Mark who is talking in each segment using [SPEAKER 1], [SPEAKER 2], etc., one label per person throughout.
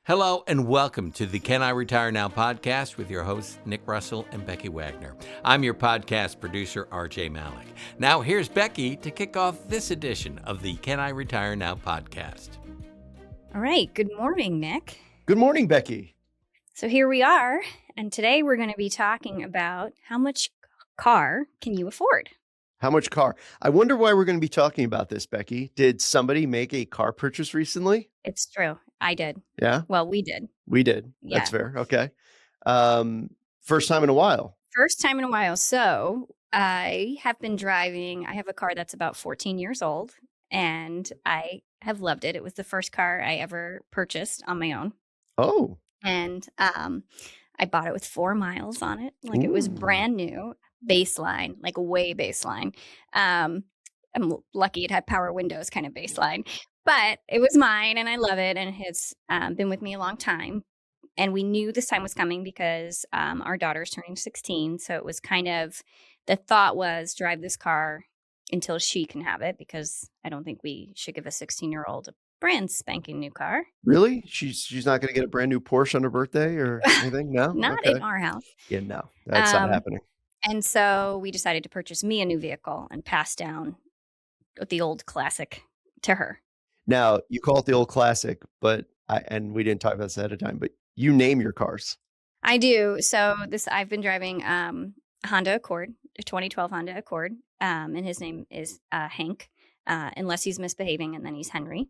[SPEAKER 1] Hello and welcome to the Can I Retire Now podcast with your hosts, Nick Russell and Becky Wagner. I'm your podcast producer, RJ Malik. Now here's Becky to kick off this edition of the Can I Retire Now podcast.
[SPEAKER 2] All right. Good morning, Nick.
[SPEAKER 3] Good morning, Becky.
[SPEAKER 2] So here we are, and today we're going to be talking about how much car can you afford?
[SPEAKER 3] How much car? I wonder why we're going to be talking about this, Becky. Did somebody make a car purchase recently?
[SPEAKER 2] It's true. I did.
[SPEAKER 3] Yeah?
[SPEAKER 2] Well, we did.
[SPEAKER 3] We did.
[SPEAKER 2] Yeah.
[SPEAKER 3] That's fair. Okay. First time in a while.
[SPEAKER 2] First time in a while. So I have been driving. I have a car that's about 14 years old, and I have loved it. It was the first car I ever purchased on my own.
[SPEAKER 3] Oh.
[SPEAKER 2] And I bought it with 4 miles on it. Like It was brand new, baseline, like way baseline. I'm lucky it had power windows kind of baseline. But it was mine, and I love it, and it has been with me a long time. And we knew this time was coming because our daughter's turning 16. So it was kind of, the thought was drive this car until she can have it, because I don't think we should give a 16-year-old a brand spanking new car.
[SPEAKER 3] Really? She's not going to get a brand new Porsche on her birthday or anything? No?
[SPEAKER 2] Not
[SPEAKER 3] Okay.
[SPEAKER 2] in our house.
[SPEAKER 3] Yeah, no. That's not happening.
[SPEAKER 2] And so we decided to purchase me a new vehicle and pass down the old classic to her.
[SPEAKER 3] Now, you call it the old classic, but and we didn't talk about this ahead of time, but you name your cars.
[SPEAKER 2] I do. So I've been driving a Honda Accord, a 2012 Honda Accord, and his name is Hank, unless he's misbehaving, and then he's Henry.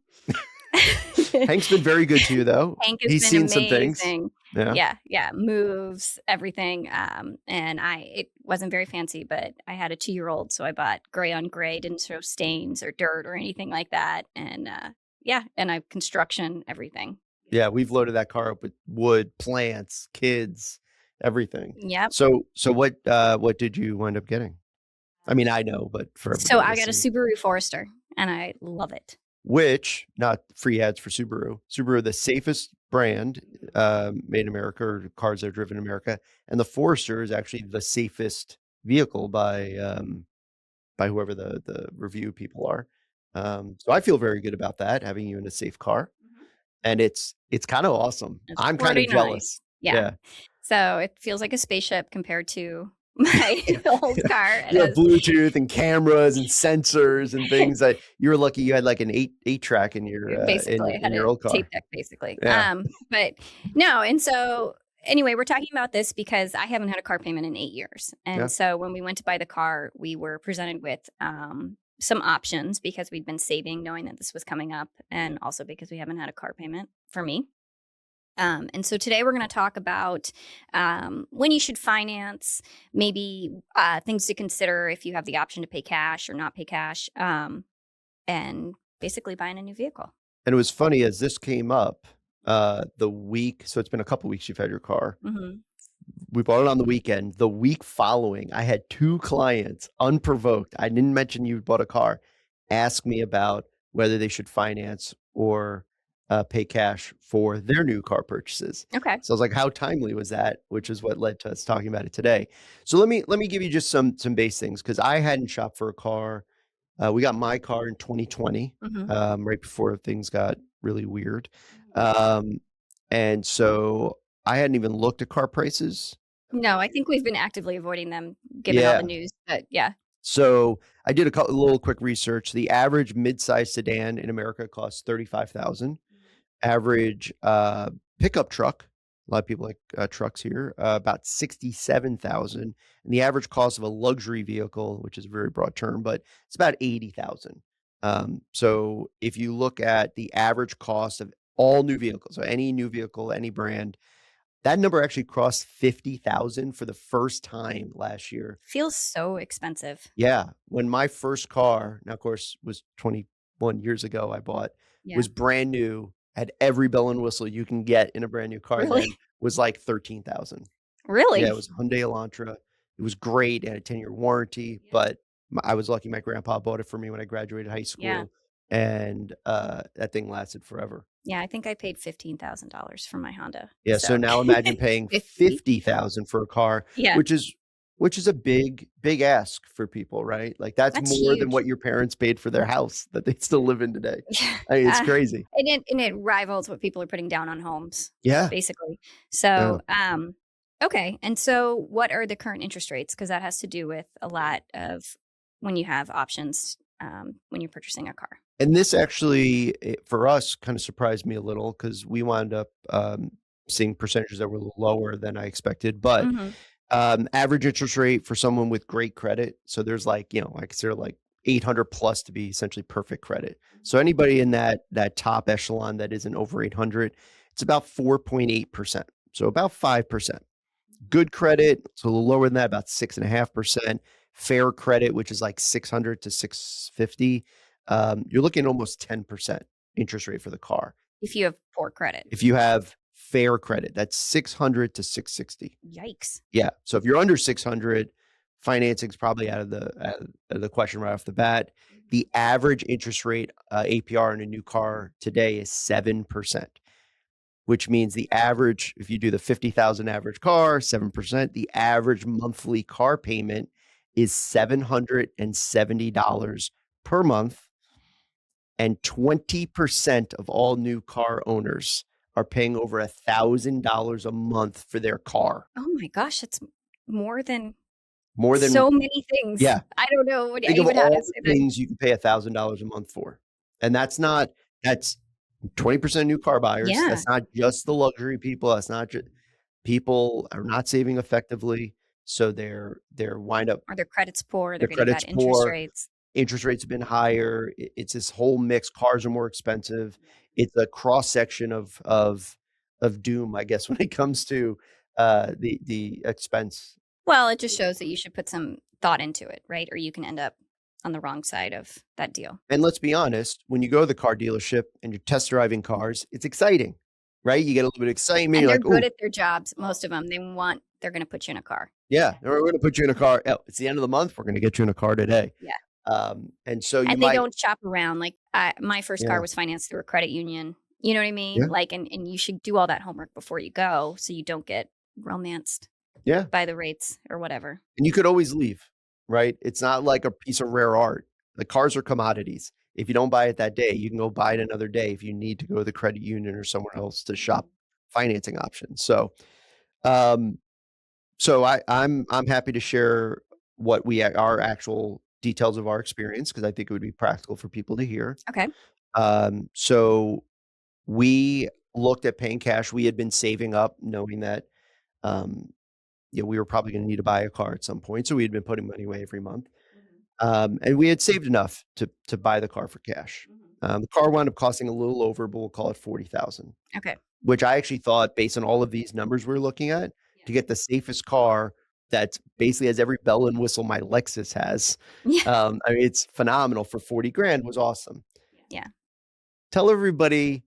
[SPEAKER 3] Hank's been very good to you, though.
[SPEAKER 2] Hank has
[SPEAKER 3] He's
[SPEAKER 2] been
[SPEAKER 3] seen
[SPEAKER 2] amazing.
[SPEAKER 3] some things.
[SPEAKER 2] Yeah. Moves, everything. And it wasn't very fancy, but I had a 2-year-old, so I bought gray on gray, didn't show stains or dirt or anything like that. And and I construction everything.
[SPEAKER 3] Yeah, we've loaded that car up with wood, plants, kids, everything.
[SPEAKER 2] Yep.
[SPEAKER 3] So what did you wind up getting? I mean, I know, but for
[SPEAKER 2] So
[SPEAKER 3] everybody
[SPEAKER 2] I got a
[SPEAKER 3] listening.
[SPEAKER 2] Subaru Forester, and I love it.
[SPEAKER 3] Which, not free ads for Subaru. Subaru, the safest brand made in America, or cars that are driven in America, and the Forester is actually the safest vehicle by whoever the review people are. So I feel very good about that, having you in a safe car, and it's kind of awesome.
[SPEAKER 2] It's
[SPEAKER 3] I'm kind of
[SPEAKER 2] pretty
[SPEAKER 3] jealous.
[SPEAKER 2] nice. Yeah. So it feels like a spaceship compared to my old car.
[SPEAKER 3] You have Bluetooth and cameras and sensors and things. That you were lucky you had like an 8-track in your
[SPEAKER 2] basically
[SPEAKER 3] in your old car.
[SPEAKER 2] tape deck, basically.
[SPEAKER 3] Yeah.
[SPEAKER 2] But no, and so anyway, we're talking about this because I haven't had a car payment in 8 years, and so when we went to buy the car, we were presented with some options because we'd been saving, knowing that this was coming up, and also because we haven't had a car payment for me. And so today we're going to talk about when you should finance, maybe things to consider if you have the option to pay cash or not pay cash, and basically buying a new vehicle.
[SPEAKER 3] And it was funny as this came up the week. So it's been a couple weeks you've had your car.
[SPEAKER 2] Mm-hmm.
[SPEAKER 3] We bought it on the weekend. The week following, I had 2 clients, unprovoked. I didn't mention you bought a car, ask me about whether they should finance or pay cash for their new car purchases.
[SPEAKER 2] Okay.
[SPEAKER 3] So I was like, how timely was that? Which is what led to us talking about it today. So let me give you just some base things, because I hadn't shopped for a car. We got my car in 2020, right before things got really weird. And so I hadn't even looked at car prices.
[SPEAKER 2] No, I think we've been actively avoiding them given all the news. But yeah.
[SPEAKER 3] So I did a little quick research. The average mid-size sedan in America costs $35,000. Average pickup truck, a lot of people like trucks here, about $67,000. And the average cost of a luxury vehicle, which is a very broad term, but it's about $80,000. So if you look at the average cost of all new vehicles, so any new vehicle, any brand, that number actually crossed 50,000 for the first time last year.
[SPEAKER 2] Feels so expensive.
[SPEAKER 3] Yeah. When my first car, now of course was 21 years ago, I bought, was brand new, had every bell and whistle you can get in a brand new car.
[SPEAKER 2] Really?
[SPEAKER 3] Then was like 13,000.
[SPEAKER 2] Really?
[SPEAKER 3] Yeah, it was a Hyundai Elantra. It was great. It had a 10-year warranty, but I was lucky my grandpa bought it for me when I graduated high school.
[SPEAKER 2] Yeah.
[SPEAKER 3] And that thing lasted forever.
[SPEAKER 2] Yeah, I think I paid $15,000 for my Honda.
[SPEAKER 3] Yeah, so now imagine paying 50,000 for a car,
[SPEAKER 2] Yeah.
[SPEAKER 3] which is which is a big ask for people, right? Like that's more than
[SPEAKER 2] huge.
[SPEAKER 3] what your parents paid for their house that they still live in today.
[SPEAKER 2] Yeah.
[SPEAKER 3] I mean, it's crazy.
[SPEAKER 2] And it rivals what people are putting down on homes,
[SPEAKER 3] Yeah.
[SPEAKER 2] basically.
[SPEAKER 3] Yeah.
[SPEAKER 2] So, okay. And so what are the current interest rates? Because that has to do with a lot of when you have options when you're purchasing a car.
[SPEAKER 3] And this actually, for us, kind of surprised me a little because we wound up seeing percentages that were a little lower than I expected. But average interest rate for someone with great credit. So there's like, I consider like 800 plus to be essentially perfect credit. So anybody in that top echelon that isn't over 800, it's about 4.8%. So about 5%. Good credit, so a little lower than that, about 6.5%. Fair credit, which is like 600 to 650. You're looking at almost 10% interest rate for the car.
[SPEAKER 2] If you have poor credit.
[SPEAKER 3] If you have fair credit, that's 600 to 660.
[SPEAKER 2] Yikes.
[SPEAKER 3] Yeah. So if you're under 600, financing's probably out of the question right off the bat. The average interest rate APR in a new car today is 7%, which means the average, if you do the 50,000 average car, 7%, the average monthly car payment is $770 per month. And 20% of all new car owners are paying over $1,000 a month for their car.
[SPEAKER 2] Oh my gosh, that's more than
[SPEAKER 3] so
[SPEAKER 2] many things.
[SPEAKER 3] Yeah.
[SPEAKER 2] I don't know what
[SPEAKER 3] Think
[SPEAKER 2] even
[SPEAKER 3] of
[SPEAKER 2] how
[SPEAKER 3] all
[SPEAKER 2] to say
[SPEAKER 3] the things you can pay $1,000 a month for. And that's 20% new car buyers.
[SPEAKER 2] Yeah.
[SPEAKER 3] That's not just the luxury people. That's not just people are not saving effectively. So they're wind up,
[SPEAKER 2] or their credit's poor, they're
[SPEAKER 3] their
[SPEAKER 2] getting bad
[SPEAKER 3] credit's
[SPEAKER 2] interest
[SPEAKER 3] poor.
[SPEAKER 2] rates.
[SPEAKER 3] Interest rates have been higher. It's this whole mix. Cars are more expensive. It's a cross section of doom, I guess, when it comes to the expense.
[SPEAKER 2] Well, it just shows that you should put some thought into it, right? Or you can end up on the wrong side of that deal.
[SPEAKER 3] And let's be honest, when you go to the car dealership and you're test driving cars, it's exciting, right? You get a little bit of excitement.
[SPEAKER 2] And
[SPEAKER 3] you're
[SPEAKER 2] they're
[SPEAKER 3] like,
[SPEAKER 2] good
[SPEAKER 3] "Ooh,
[SPEAKER 2] at their jobs. Most of them, they're going to put you in a car.
[SPEAKER 3] yeah, we're going to put you in a car. Oh, it's the end of the month. We're going to get you in a car today."
[SPEAKER 2] Yeah.
[SPEAKER 3] And so
[SPEAKER 2] and they don't shop around. Like my first car was financed through a credit union. You know what I mean?
[SPEAKER 3] Yeah.
[SPEAKER 2] Like, and you should do all that homework before you go so you don't get romanced by the rates or whatever.
[SPEAKER 3] And you could always leave, right? It's not like a piece of rare art. The cars are commodities. If you don't buy it that day, you can go buy it another day if you need to go to the credit union or somewhere else to shop financing options. So, I'm happy to share what our actual details of our experience because I think it would be practical for people to hear.
[SPEAKER 2] Okay.
[SPEAKER 3] So we looked at paying cash. We had been saving up, knowing that we were probably going to need to buy a car at some point. So we had been putting money away every month. And we had saved enough to buy the car for cash. The car wound up costing a little over, but we'll call it $40,000.
[SPEAKER 2] Okay.
[SPEAKER 3] Which I actually thought, based on all of these numbers we're looking at, to get the safest car that basically has every bell and whistle my Lexus has.
[SPEAKER 2] Yeah.
[SPEAKER 3] I mean, it's phenomenal for 40 grand was awesome.
[SPEAKER 2] Yeah.
[SPEAKER 3] Tell everybody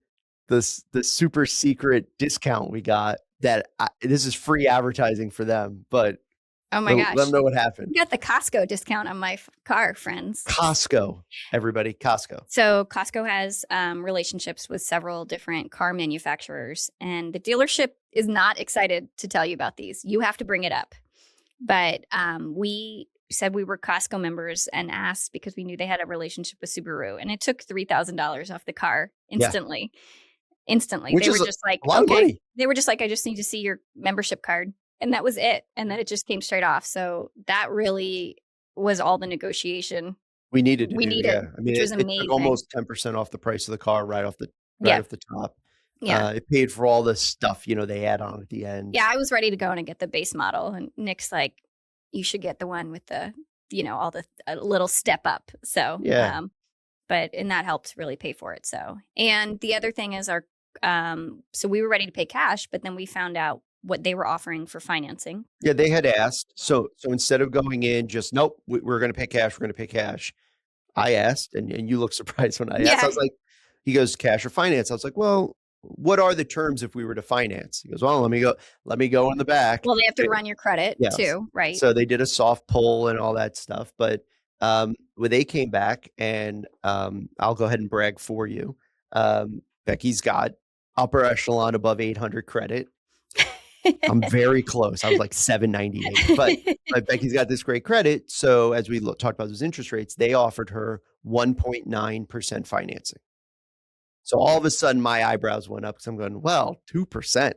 [SPEAKER 3] the super secret discount we got that this is free advertising for them, but
[SPEAKER 2] oh my gosh,
[SPEAKER 3] let them know what happened.
[SPEAKER 2] You got the Costco discount on my car, friends.
[SPEAKER 3] Costco, everybody, Costco.
[SPEAKER 2] So Costco has relationships with several different car manufacturers, and the dealership is not excited to tell you about these. You have to bring it up. But we said we were Costco members and asked because we knew they had a relationship with Subaru, and it took $3,000 off the car instantly. Instantly,
[SPEAKER 3] which
[SPEAKER 2] they
[SPEAKER 3] is
[SPEAKER 2] were just like,
[SPEAKER 3] a lot of money.
[SPEAKER 2] They were just like, I just need to see your membership card, and that was it. And then it just came straight off. So that really was all the negotiation
[SPEAKER 3] we needed.
[SPEAKER 2] Yeah. I mean,
[SPEAKER 3] it
[SPEAKER 2] was amazing.
[SPEAKER 3] It took almost 10% off the price of the car right off the top.
[SPEAKER 2] Yeah.
[SPEAKER 3] It paid for all the stuff, they add on at the end.
[SPEAKER 2] Yeah, I was ready to go and get the base model. And Nick's like, you should get the one with the, all the little step up. So, and that helped really pay for it. So, and the other thing is so we were ready to pay cash, but then we found out what they were offering for financing.
[SPEAKER 3] Yeah, they had asked. So instead of going in just, nope, we're going to pay cash. I asked, and you look surprised when I asked. I was like, he goes, cash or finance? I was like, well, what are the terms if we were to finance? He goes, well, let me go in the back.
[SPEAKER 2] Well, they have to run your credit too, right?
[SPEAKER 3] So they did a soft pull and all that stuff. But when they came back, and I'll go ahead and brag for you, Becky's got upper echelon above 800 credit. I'm very close. I was like 798, but Becky's got this great credit. So as we talked about those interest rates, they offered her 1.9% financing. So all of a sudden my eyebrows went up because I'm going, well, 2%.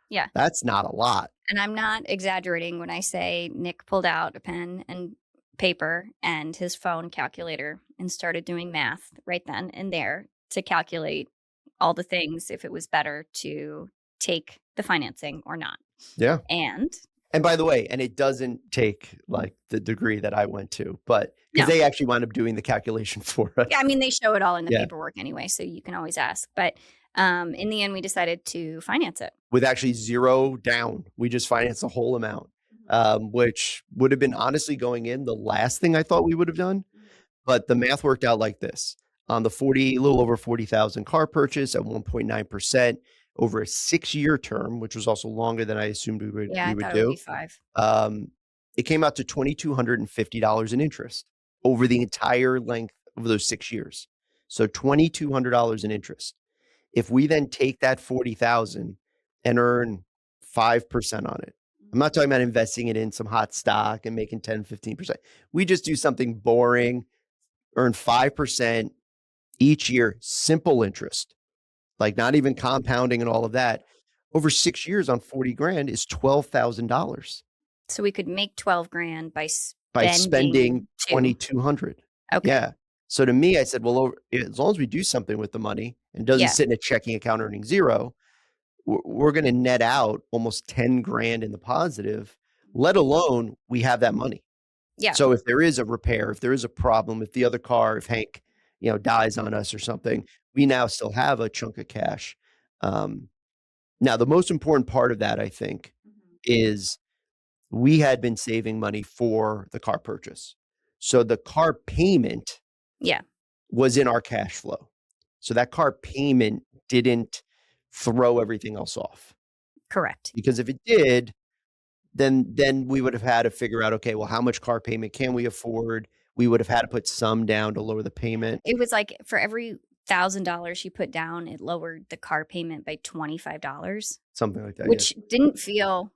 [SPEAKER 2] Yeah.
[SPEAKER 3] That's not a lot.
[SPEAKER 2] And I'm not exaggerating when I say Nick pulled out a pen and paper and his phone calculator and started doing math right then and there to calculate all the things if it was better to take the financing or not.
[SPEAKER 3] Yeah.
[SPEAKER 2] And
[SPEAKER 3] by the way, and it doesn't take like the degree that I went to, but because
[SPEAKER 2] No.
[SPEAKER 3] they actually wound up doing the calculation for us.
[SPEAKER 2] yeah, I mean, they show it all in the
[SPEAKER 3] Yeah.
[SPEAKER 2] paperwork anyway, so you can always ask. But in the end, we decided to finance it.
[SPEAKER 3] With actually zero down. We just financed the whole amount, which would have been honestly going in the last thing I thought we would have done. But the math worked out like this. On the a little over 40,000 car purchase at 1.9% over a 6-year term, which was also longer than I assumed we would,
[SPEAKER 2] Yeah, I
[SPEAKER 3] we
[SPEAKER 2] thought
[SPEAKER 3] would
[SPEAKER 2] it would
[SPEAKER 3] do.
[SPEAKER 2] be 5.
[SPEAKER 3] It came out to $2,250 in interest over the entire length of those 6 years. So $2,200 in interest. If we then take that 40,000 and earn 5% on it, I'm not talking about investing it in some hot stock and making 10, 15%. We just do something boring, earn 5% each year, simple interest, like not even compounding and all of that. Over 6 years on 40 grand is $12,000
[SPEAKER 2] So we could make 12 grand by
[SPEAKER 3] spending
[SPEAKER 2] 2.
[SPEAKER 3] 2,200.
[SPEAKER 2] Okay.
[SPEAKER 3] Yeah. So to me, I said, well, as long as we do something with the money and doesn't
[SPEAKER 2] Yeah.
[SPEAKER 3] sit in a checking account earning zero, we're going to net out almost 10 grand in the positive, let alone we have that money.
[SPEAKER 2] Yeah.
[SPEAKER 3] So if there is a repair, if there is a problem, if the other car, if Hank, dies on us or something, we now still have a chunk of cash. Now, the most important part of that, I think, is we had been saving money for the car purchase. So the car payment
[SPEAKER 2] Yeah.
[SPEAKER 3] was in our cash flow. So that car payment didn't throw everything else off.
[SPEAKER 2] Correct.
[SPEAKER 3] Because if it did, then we would have had to figure out, okay, well, how much car payment can we afford? We would have had to put some down to lower the payment.
[SPEAKER 2] It was like for every $1,000 you put down, it lowered the car payment by $25,
[SPEAKER 3] Something like that.
[SPEAKER 2] which didn't feel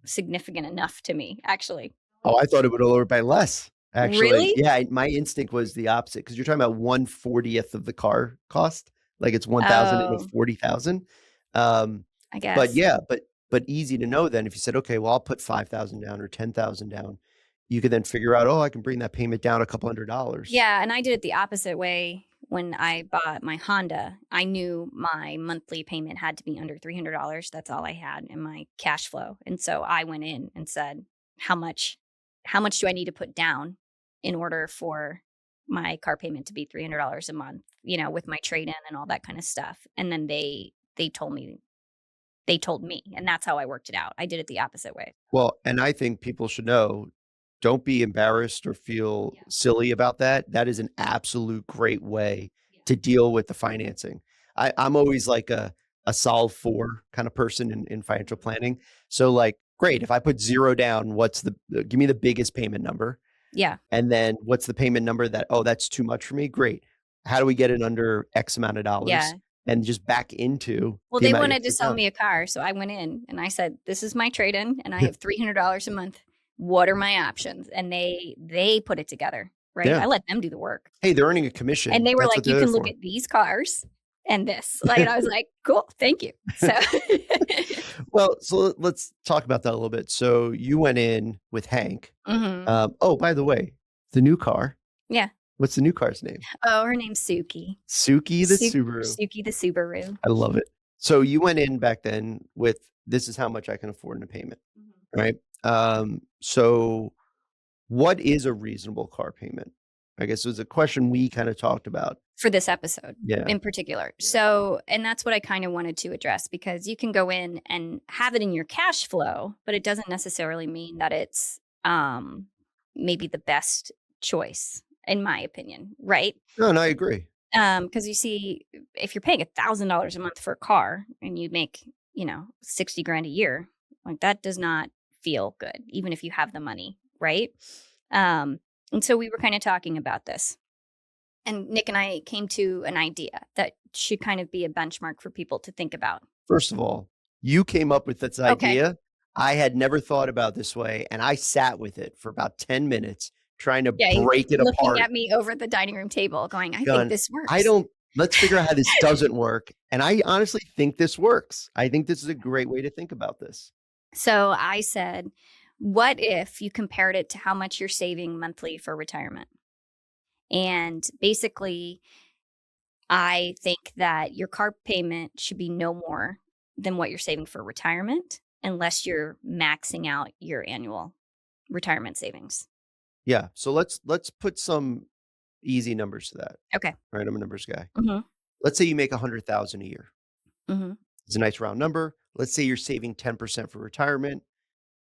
[SPEAKER 2] significant enough to me, actually.
[SPEAKER 3] Oh, I thought it would lower by less. Actually,
[SPEAKER 2] Really?
[SPEAKER 3] yeah, my instinct was the opposite because you're talking about 1/40th of the car cost, like it's 1,000
[SPEAKER 2] Oh.
[SPEAKER 3] into 40,000.
[SPEAKER 2] I guess.
[SPEAKER 3] But yeah, but easy to know then if you said, okay, well, I'll put 5,000 down or 10,000 down, you could then figure out, oh, I can bring that payment down a couple $100.
[SPEAKER 2] Yeah, and I did it the opposite way. When I bought my Honda, I knew my monthly payment had to be under $300. That's all I had in my cash flow. And so I went in and said, how much do I need to put down in order for my car payment to be $300 a month, with my trade-in and all that kind of stuff. And then they told me, and that's how I worked it out. I did it the opposite way.
[SPEAKER 3] Well, and I think people should know, don't be embarrassed or feel silly about that. That is an absolute great way to deal with the financing. I'm always like a solve for kind of person in financial planning. So like, great, if I put 0 down, give me the biggest payment number.
[SPEAKER 2] Yeah.
[SPEAKER 3] And then what's the payment number that's too much for me? Great. How do we get it under X amount of dollars?
[SPEAKER 2] Yeah.
[SPEAKER 3] And just back into.
[SPEAKER 2] Well,
[SPEAKER 3] the
[SPEAKER 2] they
[SPEAKER 3] amount you
[SPEAKER 2] wanted to
[SPEAKER 3] put
[SPEAKER 2] sell
[SPEAKER 3] down.
[SPEAKER 2] me a car. So I went in and I said, this is my trade-in and I have $300 a month. What are my options? And they put it together, right?
[SPEAKER 3] Yeah.
[SPEAKER 2] I let them do the work.
[SPEAKER 3] Hey, they're earning a commission.
[SPEAKER 2] And they were
[SPEAKER 3] That's
[SPEAKER 2] like,
[SPEAKER 3] what
[SPEAKER 2] you
[SPEAKER 3] they're
[SPEAKER 2] can
[SPEAKER 3] there
[SPEAKER 2] look
[SPEAKER 3] for.
[SPEAKER 2] at these cars and this. Like, and I was like, cool, thank you. So
[SPEAKER 3] Well, so let's talk about that a little bit. So you went in with Hank.
[SPEAKER 2] Mhm.
[SPEAKER 3] Oh, by the way, the new car.
[SPEAKER 2] Yeah.
[SPEAKER 3] What's the new car's name?
[SPEAKER 2] Oh, her name's Suki.
[SPEAKER 3] Suki the Subaru.
[SPEAKER 2] Suki the Subaru.
[SPEAKER 3] I love it. So you went in back then with, this is how much I can afford in a payment, right? So what is a reasonable car payment? I guess it was a question we kind of talked about.
[SPEAKER 2] For this episode
[SPEAKER 3] Yeah.
[SPEAKER 2] in particular. So, and that's what I kind of wanted to address, because you can go in and have it in your cash flow, but it doesn't necessarily mean that it's maybe the best choice, in my opinion, right?
[SPEAKER 3] No, I agree.
[SPEAKER 2] Because you see, if you're paying $1,000 a month for a car and you make, 60 grand a year, like that does not feel good, even if you have the money, right? And so we were kind of talking about this. And Nick and I came to an idea that should kind of be a benchmark for people to think about.
[SPEAKER 3] First of all, you came up with this idea. I had never thought about this way, and I sat with it for about 10 minutes trying to
[SPEAKER 2] Yeah, he's
[SPEAKER 3] break it
[SPEAKER 2] looking
[SPEAKER 3] apart.
[SPEAKER 2] at me over the dining room table going, I think
[SPEAKER 3] Going,
[SPEAKER 2] this works.
[SPEAKER 3] let's figure out how this doesn't work. And I honestly think this works. I think this is a great way to think about this.
[SPEAKER 2] So I said, what if you compared it to how much you're saving monthly for retirement? And basically, I think that your car payment should be no more than what you're saving for retirement, unless you're maxing out your annual retirement savings.
[SPEAKER 3] Yeah. So let's put some easy numbers to that.
[SPEAKER 2] Okay.
[SPEAKER 3] Right. I'm a numbers guy.
[SPEAKER 2] Mm-hmm.
[SPEAKER 3] Let's say you make 100,000 a year.
[SPEAKER 2] Mm-hmm.
[SPEAKER 3] It's a nice round number. Let's say you're saving 10% for retirement.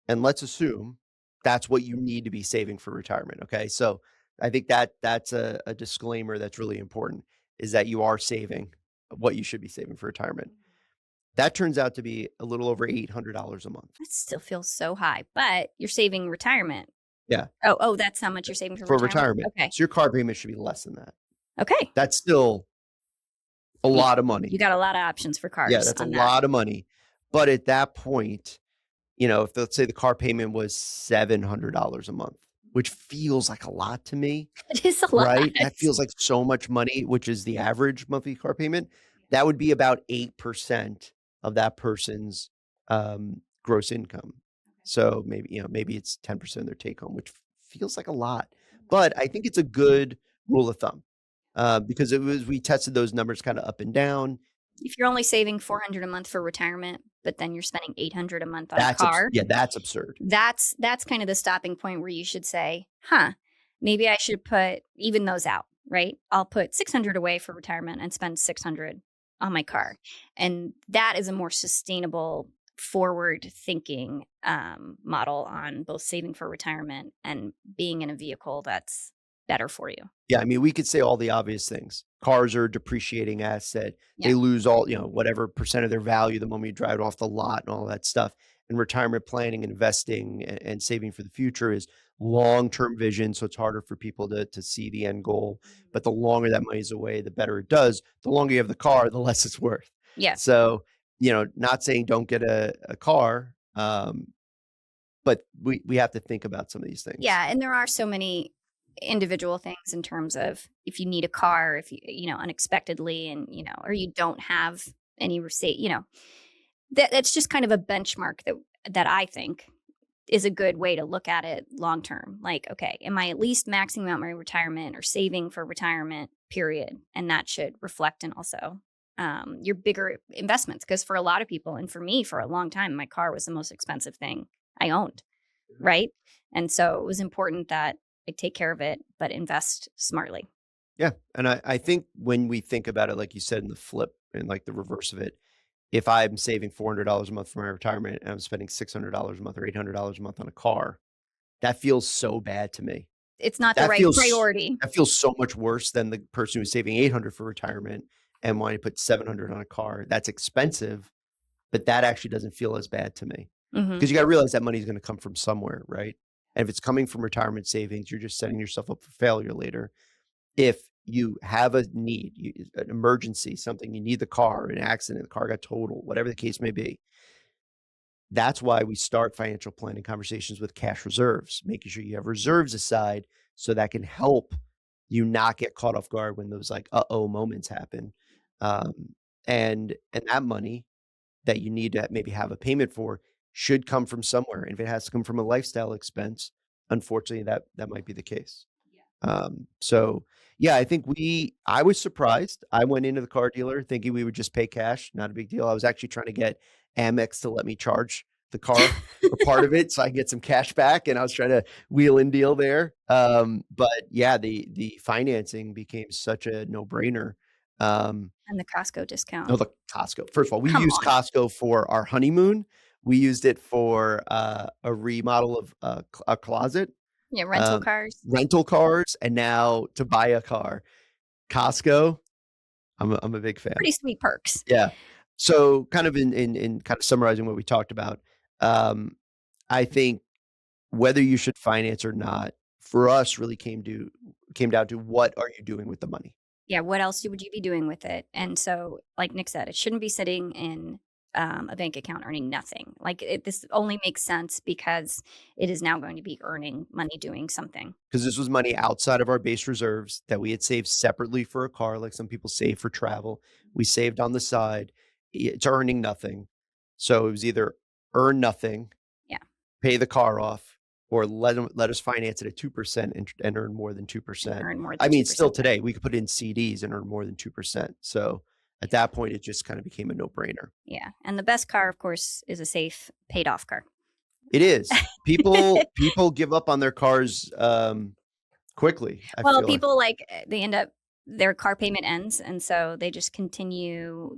[SPEAKER 3] And let's assume that's what you need to be saving for retirement. Okay. So I think that's a disclaimer that's really important, is that you are saving what you should be saving for retirement. That turns out to be a little over $800 a month.
[SPEAKER 2] That still feels so high, but you're saving retirement.
[SPEAKER 3] Yeah.
[SPEAKER 2] Oh, that's how much you're saving for
[SPEAKER 3] retirement.
[SPEAKER 2] Okay.
[SPEAKER 3] So your car payment should be less than that.
[SPEAKER 2] Okay.
[SPEAKER 3] That's still a lot of money.
[SPEAKER 2] You got a lot of options for cars.
[SPEAKER 3] Yeah, that's a lot of money. But at that point, if let's say the car payment was $700 a month, which feels like a lot to me.
[SPEAKER 2] It is a lot.
[SPEAKER 3] Right? That feels like so much money, which is the average monthly car payment. That would be about 8% of that person's gross income. So maybe it's 10% of their take home, which feels like a lot. But I think it's a good rule of thumb because we tested those numbers kind of up and down.
[SPEAKER 2] If you're only saving $400 a month for retirement, but then you're spending $800 a month on a car,
[SPEAKER 3] that's absurd.
[SPEAKER 2] That's kind of the stopping point where you should say, maybe I should put even those out, right? I'll put $600 away for retirement and spend $600 on my car. And that is a more sustainable, forward thinking model on both saving for retirement and being in a vehicle that's better for you.
[SPEAKER 3] Yeah. I mean, we could say all the obvious things. Cars are a depreciating asset.
[SPEAKER 2] Yeah.
[SPEAKER 3] They lose all, whatever percent of their value the moment you drive it off the lot and all that stuff. And retirement planning, investing, and saving for the future is long-term vision. So it's harder for people to see the end goal. But the longer that money's away, the better it does. The longer you have the car, the less it's worth.
[SPEAKER 2] Yeah.
[SPEAKER 3] So, not saying don't get a car, but we have to think about some of these things.
[SPEAKER 2] Yeah. And there are so many individual things in terms of if you need a car, if you unexpectedly and, or you don't have any receipt, that's just kind of a benchmark that I think is a good way to look at it long term. Like, okay, am I at least maxing out my retirement or saving for retirement, period? And that should reflect in also your bigger investments. Because for a lot of people, and for me, for a long time, my car was the most expensive thing I owned, right? And so it was important that I take care of it, but invest smartly.
[SPEAKER 3] Yeah. And I think when we think about it, like you said, in the flip and like the reverse of it, if I'm saving $400 a month for my retirement and I'm spending $600 a month or $800 a month on a car, that feels so bad to me.
[SPEAKER 2] It's not the right priority.
[SPEAKER 3] That feels so much worse than the person who's saving $800 for retirement and wanting to put $700 on a car. That's expensive, but that actually doesn't feel as bad to me because you got to realize that money is going to come from somewhere, right? And if it's coming from retirement savings, you're just setting yourself up for failure later. If you have a need, an emergency, something, you need the car, an accident, the car got totaled, whatever the case may be. That's why we start financial planning conversations with cash reserves, making sure you have reserves aside so that can help you not get caught off guard when those like, moments happen. And that money that you need to maybe have a payment for should come from somewhere. And if it has to come from a lifestyle expense, unfortunately, that might be the case. So yeah, I think I was surprised. I went into the car dealer thinking we would just pay cash. Not a big deal. I was actually trying to get Amex to let me charge the car or part of it so I can get some cash back. And I was trying to wheel and deal there. But yeah, the financing became such a no-brainer.
[SPEAKER 2] And the Costco discount.
[SPEAKER 3] Oh, the Costco. First of all, we used Costco for our honeymoon. We used it for a remodel of a closet.
[SPEAKER 2] Yeah, rental cars,
[SPEAKER 3] and now to buy a car. Costco, I'm a big fan.
[SPEAKER 2] Pretty sweet perks.
[SPEAKER 3] Yeah. So kind of in kind of summarizing what we talked about, I think whether you should finance or not, for us, really came down to what are you doing with the money?
[SPEAKER 2] Yeah, what else would you be doing with it? And so, like Nick said, it shouldn't be sitting in a bank account earning nothing. Like this only makes sense because it is now going to be earning money doing something.
[SPEAKER 3] Because this was money outside of our base reserves that we had saved separately for a car, like some people save for travel. We saved on the side. It's earning nothing. So it was either earn nothing,
[SPEAKER 2] Yeah.
[SPEAKER 3] pay the car off, or let us finance it at 2% and earn more than 2%.
[SPEAKER 2] Earn more than
[SPEAKER 3] I mean,
[SPEAKER 2] 2%.
[SPEAKER 3] still today, we could put in CDs and earn more than 2%. So at that point, it just kind of became a no-brainer.
[SPEAKER 2] Yeah. And the best car, of course, is a safe, paid off car.
[SPEAKER 3] It is. People give up on their cars quickly. I
[SPEAKER 2] Well,
[SPEAKER 3] feel like.
[SPEAKER 2] people like they end up their car payment ends, and so they just continue.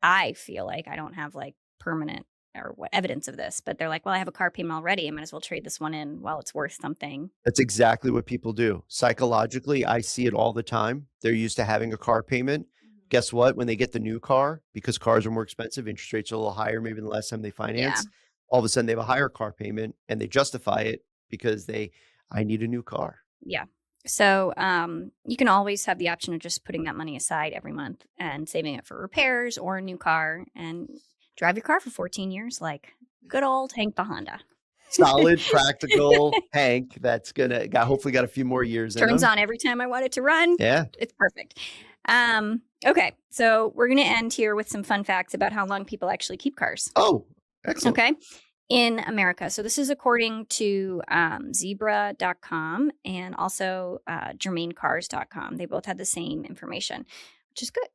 [SPEAKER 2] I feel like I don't have like permanent or what evidence of this, but they're like, well, I have a car payment already. I might as well trade this one in while it's worth something.
[SPEAKER 3] That's exactly what people do. Psychologically, I see it all the time. They're used to having a car payment. Guess what? When they get the new car, because cars are more expensive, interest rates are a little higher maybe than the last time they financed.
[SPEAKER 2] Yeah.
[SPEAKER 3] All of a sudden they have a higher car payment and they justify it because I need a new car.
[SPEAKER 2] Yeah. So you can always have the option of just putting that money aside every month and saving it for repairs or a new car and drive your car for 14 years like good old Hank the Honda.
[SPEAKER 3] Solid, practical Hank that's hopefully got a few more years in him.
[SPEAKER 2] Turns on every time I want it to run.
[SPEAKER 3] Yeah.
[SPEAKER 2] It's perfect. Okay. So we're going to end here with some fun facts about how long people actually keep cars.
[SPEAKER 3] Oh, excellent.
[SPEAKER 2] Okay. In America. So this is according to zebra.com and also germainecars.com. They both had the same information, which is good.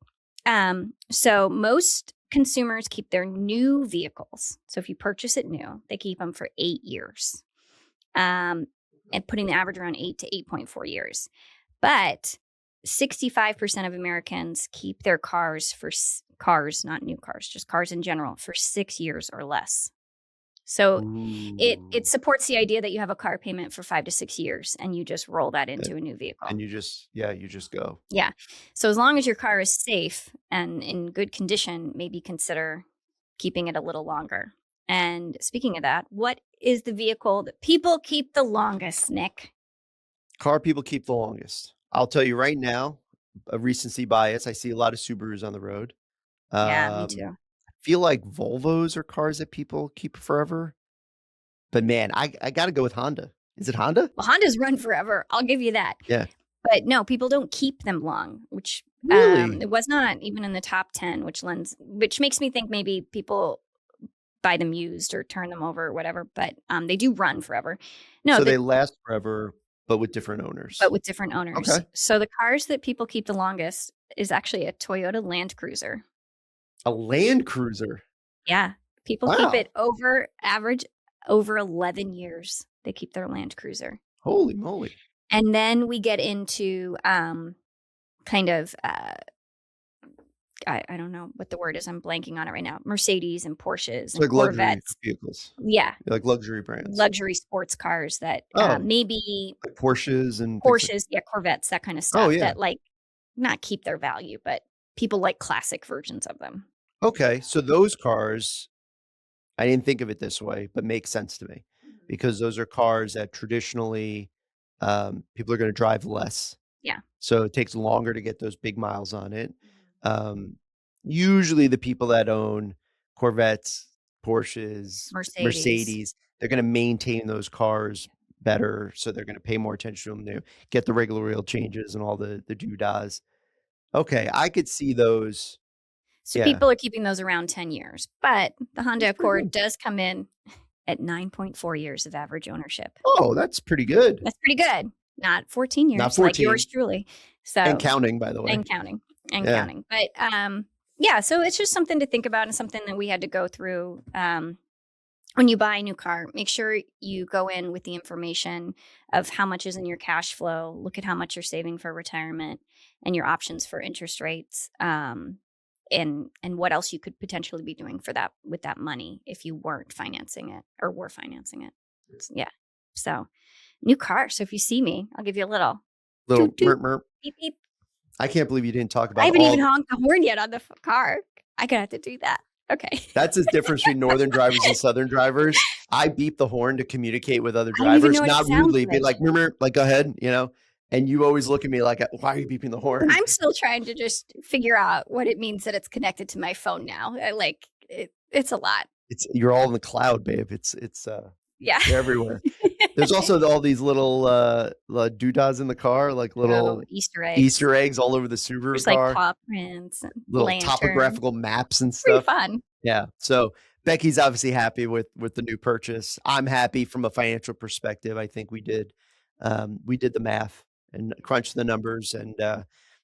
[SPEAKER 2] So most consumers keep their new vehicles. So if you purchase it new, they keep them for 8 years, and putting the average around 8 to 8.4 years. But 65% of Americans keep their cars not new cars, just cars in general, for 6 years or less. So it supports the idea that you have a car payment for 5 to 6 years and you just roll that into a new vehicle.
[SPEAKER 3] And you just go.
[SPEAKER 2] Yeah. So as long as your car is safe and in good condition, maybe consider keeping it a little longer. And speaking of that, what is the vehicle that people keep the longest, Nick?
[SPEAKER 3] Car people keep the longest. I'll tell you right now, a recency bias. I see a lot of Subarus on the road.
[SPEAKER 2] Yeah, me too.
[SPEAKER 3] I feel like Volvos are cars that people keep forever. But man, I got to go with Honda. Is it Honda?
[SPEAKER 2] Well, Hondas run forever. I'll give you that.
[SPEAKER 3] Yeah.
[SPEAKER 2] But no, people don't keep them long, which
[SPEAKER 3] Really?
[SPEAKER 2] it was not even in the top 10, which makes me think maybe people buy them used or turn them over or whatever. But they do run forever. No,
[SPEAKER 3] So they last forever, but with different owners.
[SPEAKER 2] but with different owners.
[SPEAKER 3] Okay.
[SPEAKER 2] So the cars that people keep the longest is actually a Toyota Land Cruiser.
[SPEAKER 3] A Land Cruiser.
[SPEAKER 2] Yeah. People
[SPEAKER 3] Wow.
[SPEAKER 2] keep it average over 11 years. They keep their Land Cruiser.
[SPEAKER 3] Holy moly.
[SPEAKER 2] And then we get into kind of, I don't know what the word is. I'm blanking on it right now. Mercedes and Porsches
[SPEAKER 3] It's
[SPEAKER 2] and
[SPEAKER 3] like luxury
[SPEAKER 2] Corvettes.
[SPEAKER 3] vehicles.
[SPEAKER 2] Yeah.
[SPEAKER 3] Like luxury brands.
[SPEAKER 2] Luxury sports cars that
[SPEAKER 3] Oh.
[SPEAKER 2] maybe
[SPEAKER 3] Like Porsches and things like-
[SPEAKER 2] Porsches, yeah, Corvettes, that kind of stuff
[SPEAKER 3] yeah.
[SPEAKER 2] that like not keep their value, but people like classic versions of them.
[SPEAKER 3] Okay, so those cars, I didn't think of it this way, but makes sense to me because those are cars that traditionally people are going to drive less.
[SPEAKER 2] Yeah.
[SPEAKER 3] So it takes longer to get those big miles on it. Usually the people that own Corvettes, Porsches, Mercedes, they're going to maintain those cars better. So they're going to pay more attention to them. They get the regular oil changes and all the doodads. Okay, I could see those.
[SPEAKER 2] So
[SPEAKER 3] Yeah.
[SPEAKER 2] people are keeping those around 10 years, but the Honda
[SPEAKER 3] That's pretty
[SPEAKER 2] Accord does come in at 9.4 years of average ownership.
[SPEAKER 3] Oh, that's pretty good.
[SPEAKER 2] That's pretty good. Not 14 years,
[SPEAKER 3] Not
[SPEAKER 2] like
[SPEAKER 3] 14.
[SPEAKER 2] yours truly. So
[SPEAKER 3] And counting, by the way.
[SPEAKER 2] and counting.
[SPEAKER 3] Yeah.
[SPEAKER 2] But yeah, so it's just something to think about and something that we had to go through. When you buy a new car, make sure you go in with the information of how much is in your cash flow, look at how much you're saving for retirement and your options for interest rates, and what else you could potentially be doing for that with that money if you weren't financing it or were financing it. Yeah. So new car. So if you see me, I'll give you a little
[SPEAKER 3] Little
[SPEAKER 2] toot, toot.
[SPEAKER 3] merp, merp.
[SPEAKER 2] beep beep.
[SPEAKER 3] I can't believe you didn't talk about
[SPEAKER 2] I haven't
[SPEAKER 3] all.
[SPEAKER 2] even honked the horn yet on the car. I gotta have to do that. Okay.
[SPEAKER 3] That's the difference between northern drivers and southern drivers. I beep the horn to communicate with other
[SPEAKER 2] I don't even
[SPEAKER 3] drivers,
[SPEAKER 2] know what it
[SPEAKER 3] not
[SPEAKER 2] sounds
[SPEAKER 3] rudely, be
[SPEAKER 2] like.
[SPEAKER 3] like, merp, merp, like, go ahead, and you always look at me like, why are you beeping the horn?
[SPEAKER 2] I'm still trying to just figure out what it means that it's connected to my phone now. it's a lot.
[SPEAKER 3] You're all in the cloud, babe. It's
[SPEAKER 2] Yeah.
[SPEAKER 3] they're everywhere. There's also all these little doodads in the car, like little
[SPEAKER 2] Easter eggs
[SPEAKER 3] all over the Subaru
[SPEAKER 2] There's
[SPEAKER 3] car.
[SPEAKER 2] like paw prints and
[SPEAKER 3] Little
[SPEAKER 2] lanterns.
[SPEAKER 3] topographical maps and
[SPEAKER 2] Pretty
[SPEAKER 3] stuff.
[SPEAKER 2] fun.
[SPEAKER 3] Yeah. So Becky's obviously happy with the new purchase. I'm happy from a financial perspective. I think we did the math and crunched the numbers, and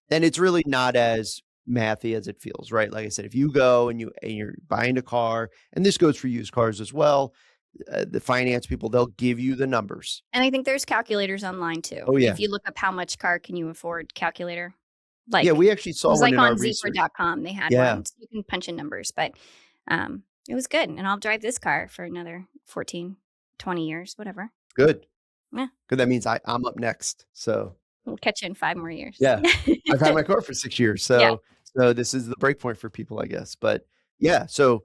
[SPEAKER 3] it's really not as mathy as it feels, right? Like I said, if you go and you're buying a car, and this goes for used cars as well, the finance people, they'll give you the numbers.
[SPEAKER 2] And I think there's calculators online too.
[SPEAKER 3] Oh, yeah.
[SPEAKER 2] If you look up how much car can you afford calculator.
[SPEAKER 3] Yeah, we actually
[SPEAKER 2] it
[SPEAKER 3] saw
[SPEAKER 2] was
[SPEAKER 3] one
[SPEAKER 2] like
[SPEAKER 3] in
[SPEAKER 2] on
[SPEAKER 3] our research.
[SPEAKER 2] Zebra.com. They had
[SPEAKER 3] Yeah.
[SPEAKER 2] one. So you can punch in numbers, but it was good. And I'll drive this car for another 14, 20 years, whatever.
[SPEAKER 3] Good.
[SPEAKER 2] Yeah.
[SPEAKER 3] Good. That means I'm up next. So
[SPEAKER 2] We'll catch you in 5 more years.
[SPEAKER 3] Yeah. I've had my car for 6 years. So
[SPEAKER 2] Yeah.
[SPEAKER 3] so this is the break point for people, I guess. But yeah, so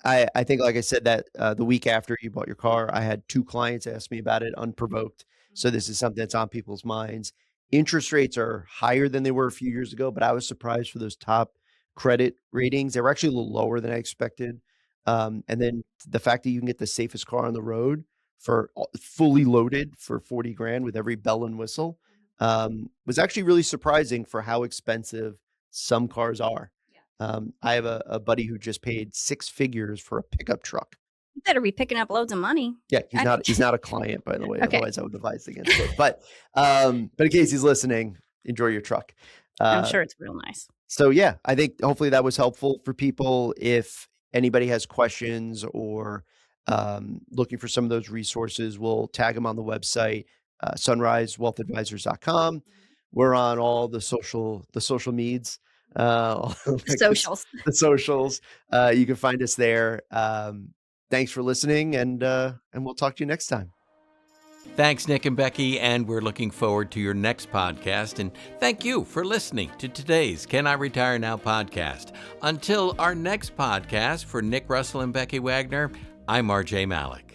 [SPEAKER 3] I think, like I said, that the week after you bought your car, I had 2 clients ask me about it unprovoked. So this is something that's on people's minds. Interest rates are higher than they were a few years ago, but I was surprised for those top credit ratings. They were actually a little lower than I expected. And then the fact that you can get the safest car on the road for fully loaded for 40 grand with every bell and whistle was actually really surprising for how expensive some cars are. I have a buddy who just paid 6 figures for a pickup truck.
[SPEAKER 2] You better be picking up loads of money.
[SPEAKER 3] Yeah, he's not a client, by the way.
[SPEAKER 2] Okay.
[SPEAKER 3] Otherwise, I would advise against it. But in case he's listening, enjoy your truck.
[SPEAKER 2] I'm sure it's real nice.
[SPEAKER 3] So yeah, I think hopefully that was helpful for people. If anybody has questions or looking for some of those resources, we'll tag them on the website, sunrisewealthadvisors.com. We're on all the social meds.
[SPEAKER 2] Socials.
[SPEAKER 3] The socials. You can find us there. Thanks for listening, and we'll talk to you next time.
[SPEAKER 1] Thanks, Nick and Becky, and we're looking forward to your next podcast. And thank you for listening to today's Can I Retire Now podcast. Until our next podcast, for Nick Russell and Becky Wagner, I'm RJ Malik.